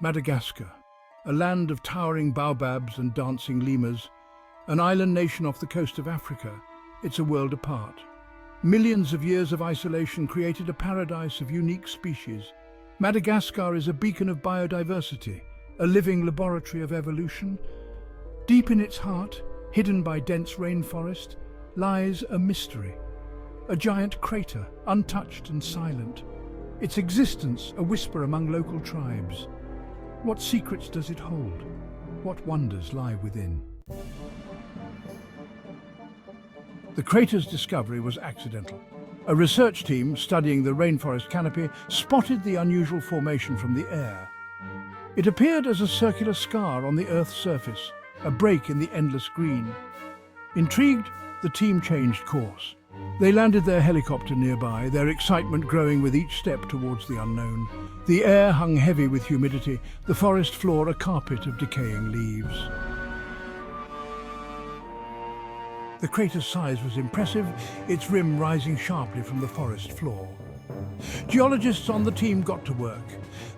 Madagascar, a land of towering baobabs and dancing lemurs, an island nation off the coast of Africa, it's a world apart. Millions of years of isolation created a paradise of unique species. Madagascar is a beacon of biodiversity, a living laboratory of evolution. Deep in its heart, hidden by dense rainforest, lies a mystery. A giant crater, untouched and silent. Its existence a whisper among local tribes. What secrets does it hold? What wonders lie within? The crater's discovery was accidental. A research team studying the rainforest canopy spotted the unusual formation from the air. It appeared as a circular scar on the Earth's surface, a break in the endless green. Intrigued, the team changed course. They landed their helicopter nearby, their excitement growing with each step towards the unknown. The air hung heavy with humidity, the forest floor a carpet of decaying leaves. The crater's size was impressive, its rim rising sharply from the forest floor. Geologists on the team got to work.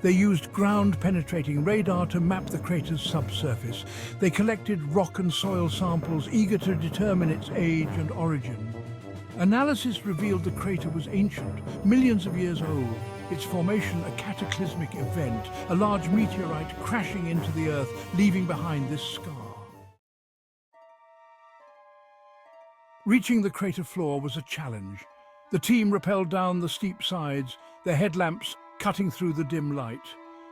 They used ground-penetrating radar to map the crater's subsurface. They collected rock and soil samples, eager to determine its age and origin. Analysis revealed the crater was ancient, millions of years old, its formation a cataclysmic event, a large meteorite crashing into the Earth, leaving behind this scar. Reaching the crater floor was a challenge. The team rappelled down the steep sides, their headlamps cutting through the dim light.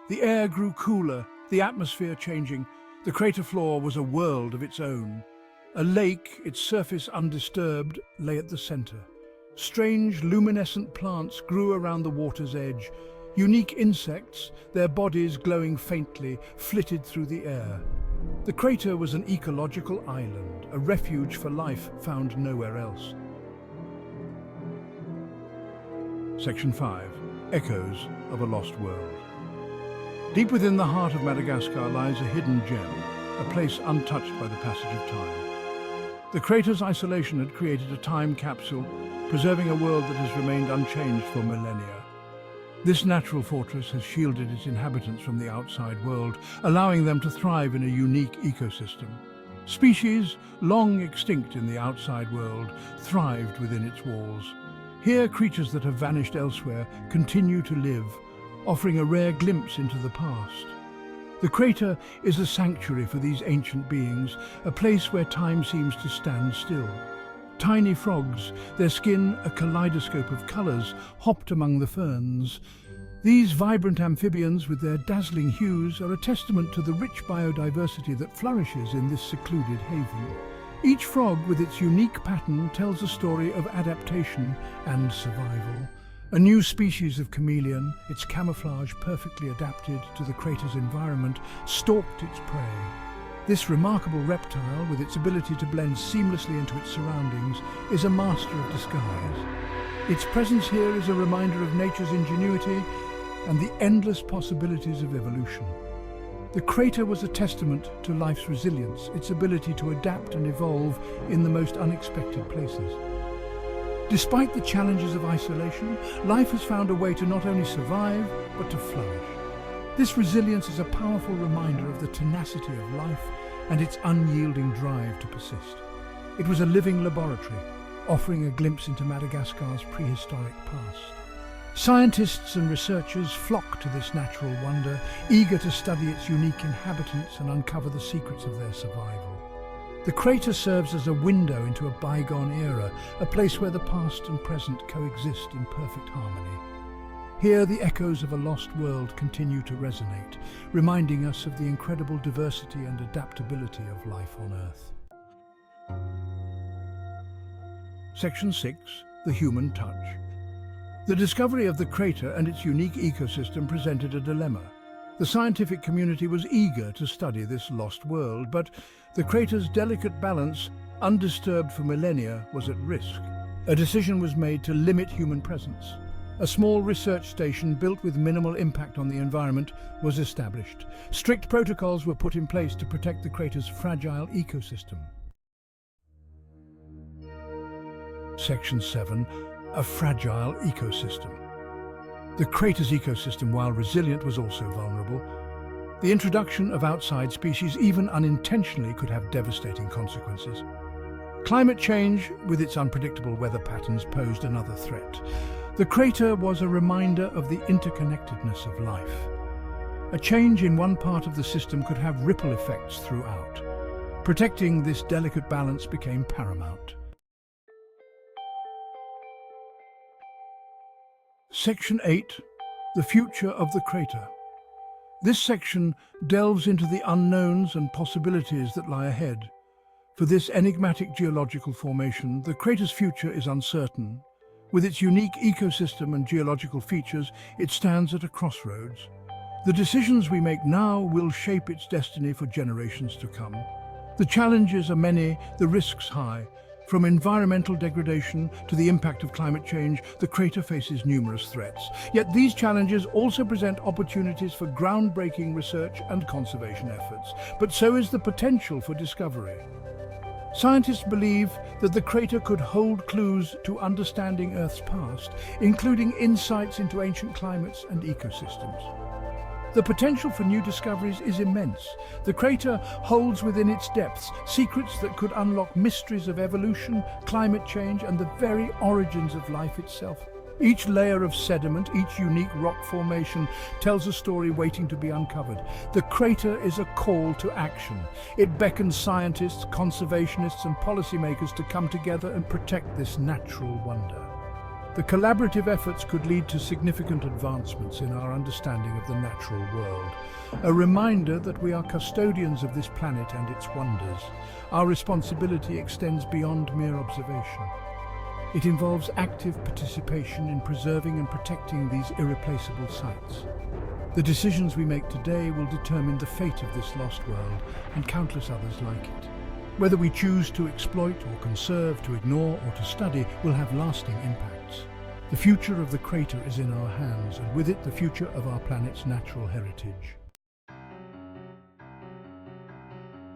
The air grew cooler, the atmosphere changing. The crater floor was a world of its own. A lake, its surface undisturbed, lay at the center. Strange, luminescent plants grew around the water's edge. Unique insects, their bodies glowing faintly, flitted through the air. The crater was an ecological island, a refuge for life found nowhere else. Section 5. Echoes of a Lost World. Deep within the heart of Madagascar lies a hidden gem, a place untouched by the passage of time. The crater's isolation had created a time capsule, preserving a world that has remained unchanged for millennia. This natural fortress has shielded its inhabitants from the outside world, allowing them to thrive in a unique ecosystem. Species, long extinct in the outside world, thrived within its walls. Here, creatures that have vanished elsewhere continue to live, offering a rare glimpse into the past. The crater is a sanctuary for these ancient beings, a place where time seems to stand still. Tiny frogs, their skin a kaleidoscope of colors, hopped among the ferns. These vibrant amphibians with their dazzling hues are a testament to the rich biodiversity that flourishes in this secluded haven. Each frog with its unique pattern tells a story of adaptation and survival. A new species of chameleon, its camouflage perfectly adapted to the crater's environment, stalked its prey. This remarkable reptile, with its ability to blend seamlessly into its surroundings, is a master of disguise. Its presence here is a reminder of nature's ingenuity and the endless possibilities of evolution. The crater was a testament to life's resilience, its ability to adapt and evolve in the most unexpected places. Despite the challenges of isolation, life has found a way to not only survive, but to flourish. This resilience is a powerful reminder of the tenacity of life and its unyielding drive to persist. It was a living laboratory, offering a glimpse into Madagascar's prehistoric past. Scientists and researchers flock to this natural wonder, eager to study its unique inhabitants and uncover the secrets of their survival. The crater serves as a window into a bygone era, a place where the past and present coexist in perfect harmony. Here, the echoes of a lost world continue to resonate, reminding us of the incredible diversity and adaptability of life on Earth. Section 6. The Human Touch. The discovery of the crater and its unique ecosystem presented a dilemma. The scientific community was eager to study this lost world, but the crater's delicate balance, undisturbed for millennia, was at risk. A decision was made to limit human presence. A small research station built with minimal impact on the environment was established. Strict protocols were put in place to protect the crater's fragile ecosystem. Section 7. A fragile ecosystem. The crater's ecosystem, while resilient, was also vulnerable. The introduction of outside species, even unintentionally, could have devastating consequences. Climate change, with its unpredictable weather patterns, posed another threat. The crater was a reminder of the interconnectedness of life. A change in one part of the system could have ripple effects throughout. Protecting this delicate balance became paramount. Section 8. The future of the crater. This section delves into the unknowns and possibilities that lie ahead. For this enigmatic geological formation, the crater's future is uncertain. With its unique ecosystem and geological features, it stands at a crossroads. The decisions we make now will shape its destiny for generations to come. The challenges are many, the risks high. From environmental degradation to the impact of climate change, the crater faces numerous threats. Yet these challenges also present opportunities for groundbreaking research and conservation efforts. But so is the potential for discovery. Scientists believe that the crater could hold clues to understanding Earth's past, including insights into ancient climates and ecosystems. The potential for new discoveries is immense. The crater holds within its depths secrets that could unlock mysteries of evolution, climate change, and the very origins of life itself. Each layer of sediment, each unique rock formation, tells a story waiting to be uncovered. The crater is a call to action. It beckons scientists, conservationists, and policymakers to come together and protect this natural wonder. The collaborative efforts could lead to significant advancements in our understanding of the natural world. A reminder that we are custodians of this planet and its wonders. Our responsibility extends beyond mere observation. It involves active participation in preserving and protecting these irreplaceable sites. The decisions we make today will determine the fate of this lost world and countless others like it. Whether we choose to exploit or conserve, to ignore or to study, will have lasting impacts. The future of the crater is in our hands, and with it the future of our planet's natural heritage.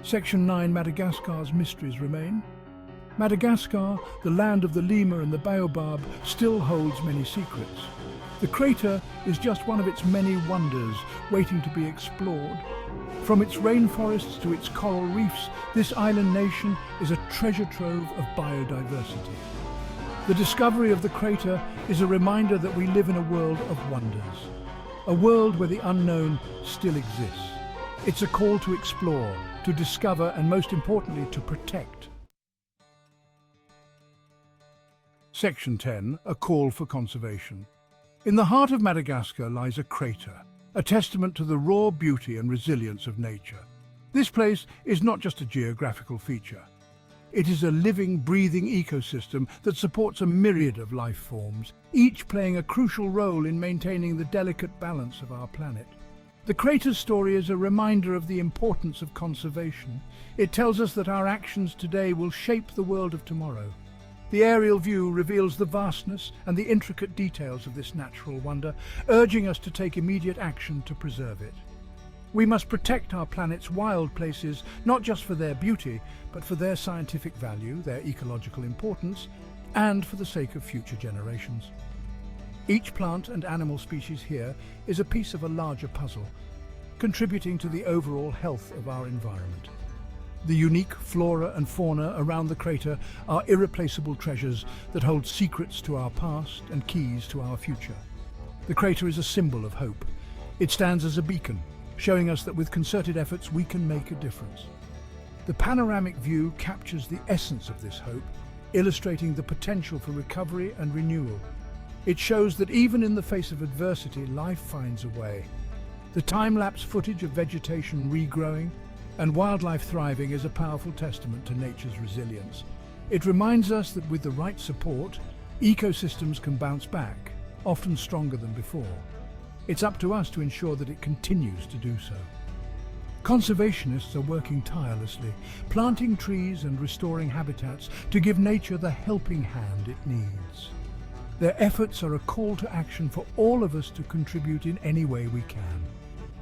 Section 9. Madagascar's mysteries remain. Madagascar, the land of the lemur and the baobab, still holds many secrets. The crater is just one of its many wonders waiting to be explored. From its rainforests to its coral reefs, this island nation is a treasure trove of biodiversity. The discovery of the crater is a reminder that we live in a world of wonders, a world where the unknown still exists. It's a call to explore, to discover, and most importantly, to protect. Section 10. A call for conservation. In the heart of Madagascar lies a crater, a testament to the raw beauty and resilience of nature. This place is not just a geographical feature. It is a living, breathing ecosystem that supports a myriad of life forms, each playing a crucial role in maintaining the delicate balance of our planet. The crater's story is a reminder of the importance of conservation. It tells us that our actions today will shape the world of tomorrow. The aerial view reveals the vastness and the intricate details of this natural wonder, urging us to take immediate action to preserve it. We must protect our planet's wild places, not just for their beauty, but for their scientific value, their ecological importance, and for the sake of future generations. Each plant and animal species here is a piece of a larger puzzle, contributing to the overall health of our environment. The unique flora and fauna around the crater are irreplaceable treasures that hold secrets to our past and keys to our future. The crater is a symbol of hope. It stands as a beacon, showing us that with concerted efforts we can make a difference. The panoramic view captures the essence of this hope, illustrating the potential for recovery and renewal. It shows that even in the face of adversity, life finds a way. The time-lapse footage of vegetation regrowing and wildlife thriving is a powerful testament to nature's resilience. It reminds us that with the right support, ecosystems can bounce back, often stronger than before. It's up to us to ensure that it continues to do so. Conservationists are working tirelessly, planting trees and restoring habitats to give nature the helping hand it needs. Their efforts are a call to action for all of us to contribute in any way we can.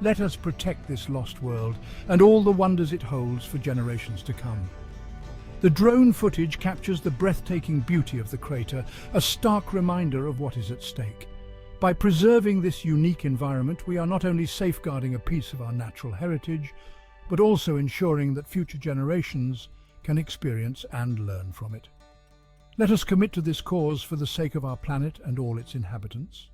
Let us protect this lost world and all the wonders it holds for generations to come. The drone footage captures the breathtaking beauty of the crater, a stark reminder of what is at stake. By preserving this unique environment, we are not only safeguarding a piece of our natural heritage, but also ensuring that future generations can experience and learn from it. Let us commit to this cause for the sake of our planet and all its inhabitants.